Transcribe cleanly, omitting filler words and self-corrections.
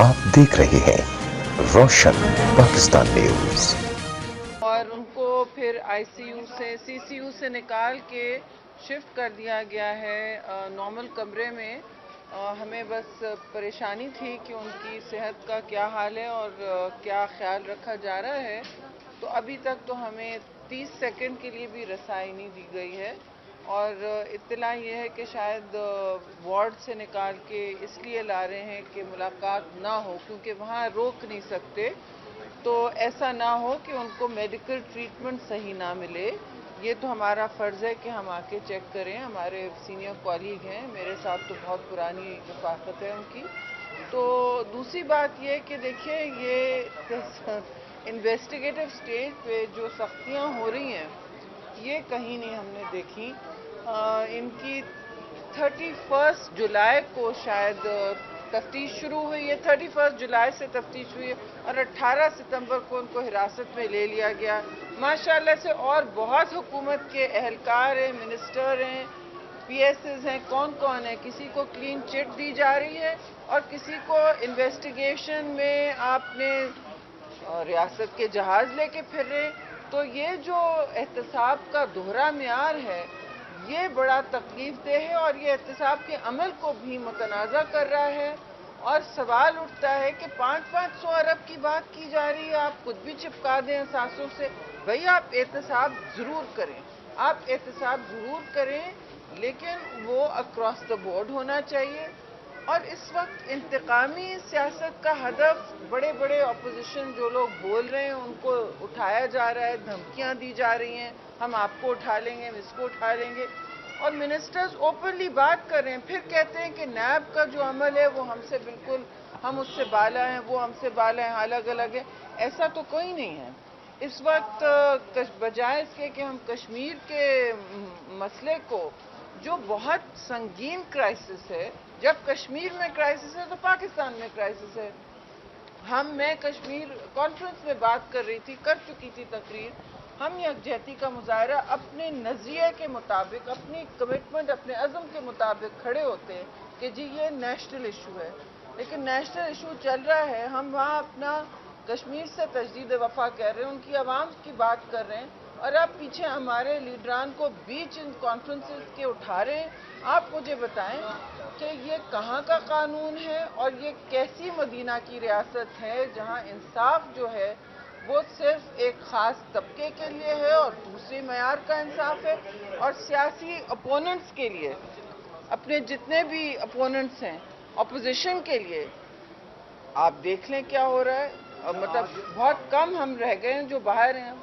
आप देख रहे हैं रोशन पाकिस्तान न्यूज। और उनको फिर आईसीयू से सीसीयू से निकाल के शिफ्ट कर दिया गया है नॉर्मल कमरे में। हमें बस परेशानी थी कि उनकी सेहत का क्या हाल है और क्या ख्याल रखा जा रहा है। तो अभी तक तो हमें 30 सेकंड के लिए भी रसाई नहीं दी गई है और इत्तला ये है कि शायद वार्ड से निकाल के इसलिए ला रहे हैं कि मुलाकात ना हो, क्योंकि वहाँ रोक नहीं सकते। तो ऐसा ना हो कि उनको मेडिकल ट्रीटमेंट सही ना मिले। ये तो हमारा फ़र्ज़ है कि हम आके चेक करें। हमारे सीनियर कॉलीग हैं, मेरे साथ तो बहुत पुरानी रफ़ाकत है उनकी। तो दूसरी बात ये कि देखिए, ये इन्वेस्टिगेटिव स्टेज पे जो सख्तियाँ हो रही हैं ये कहीं नहीं हमने देखी। इनकी 31 जुलाई को शायद तफ्तीश शुरू हुई है, 31 जुलाई से तफ्तीश हुई है और 18 सितंबर को उनको हिरासत में ले लिया गया। माशाल्लाह से और बहुत हुकूमत के एहलकार हैं, मिनिस्टर हैं, पीएसएस हैं, कौन कौन है, किसी को क्लीन चिट दी जा रही है और किसी को इन्वेस्टिगेशन में आपने रियासत के जहाज लेके फिर रहे। तो ये जो एहतसाब का दोहरा मियार है ये बड़ा तकलीफ देह है और ये एहतसाब के अमल को भी मुतनाज़ा कर रहा है। और सवाल उठता है कि 500 अरब की बात की जा रही है, आप खुद भी चिपका दें असासों से। भाई आप एहतसाब ज़रूर करें, आप एहतसाब ज़रूर करें, लेकिन वो अक्रॉस द बोर्ड होना चाहिए। और इस वक्त इंतकामी सियासत का हदफ बड़े बड़े अपोजिशन जो लोग बोल रहे हैं उनको उठाया जा रहा है, धमकियां दी जा रही हैं, हम आपको उठा लेंगे, हम इसको उठा लेंगे। और मिनिस्टर्स ओपनली बात कर रहे हैं, फिर कहते हैं कि नैब का जो अमल है वो हमसे बिल्कुल, हम उससे बाला हैं, वो हमसे बाला हैं, अलग अलग है। ऐसा तो कोई नहीं है। इस वक्त बजाय इसके कि हम कश्मीर के मसले को, जो बहुत संगीन क्राइसिस है, जब कश्मीर में क्राइसिस है तो पाकिस्तान में क्राइसिस है। मैं कश्मीर कॉन्फ्रेंस में बात कर रही थी, कर चुकी थी तकरीर। हम यकजहती का मुजाहरा अपने नजरिए के मुताबिक, अपनी कमिटमेंट, अपने अज़म के मुताबिक खड़े होते हैं कि जी ये नेशनल इशू है। लेकिन नेशनल इशू चल रहा है, हम वहाँ अपना कश्मीर से तजदीद वफा कह रहे हैं, उनकी आवाम की बात कर रहे हैं, और आप पीछे हमारे लीडरान को बीच इन कॉन्फ्रेंसेस के उठा रहे हैं। आप मुझे बताएं कि ये कहाँ का कानून है और ये कैसी मदीना की रियासत है जहाँ इंसाफ जो है वो सिर्फ एक ख़ास तबके के लिए है और दूसरे मयार का इंसाफ है, और सियासी अपोनेंट्स के लिए, अपने जितने भी अपोनेंट्स हैं अपोजिशन के लिए, आप देख लें क्या हो रहा है। मतलब बहुत कम हम रह गए हैं जो बाहर हैं।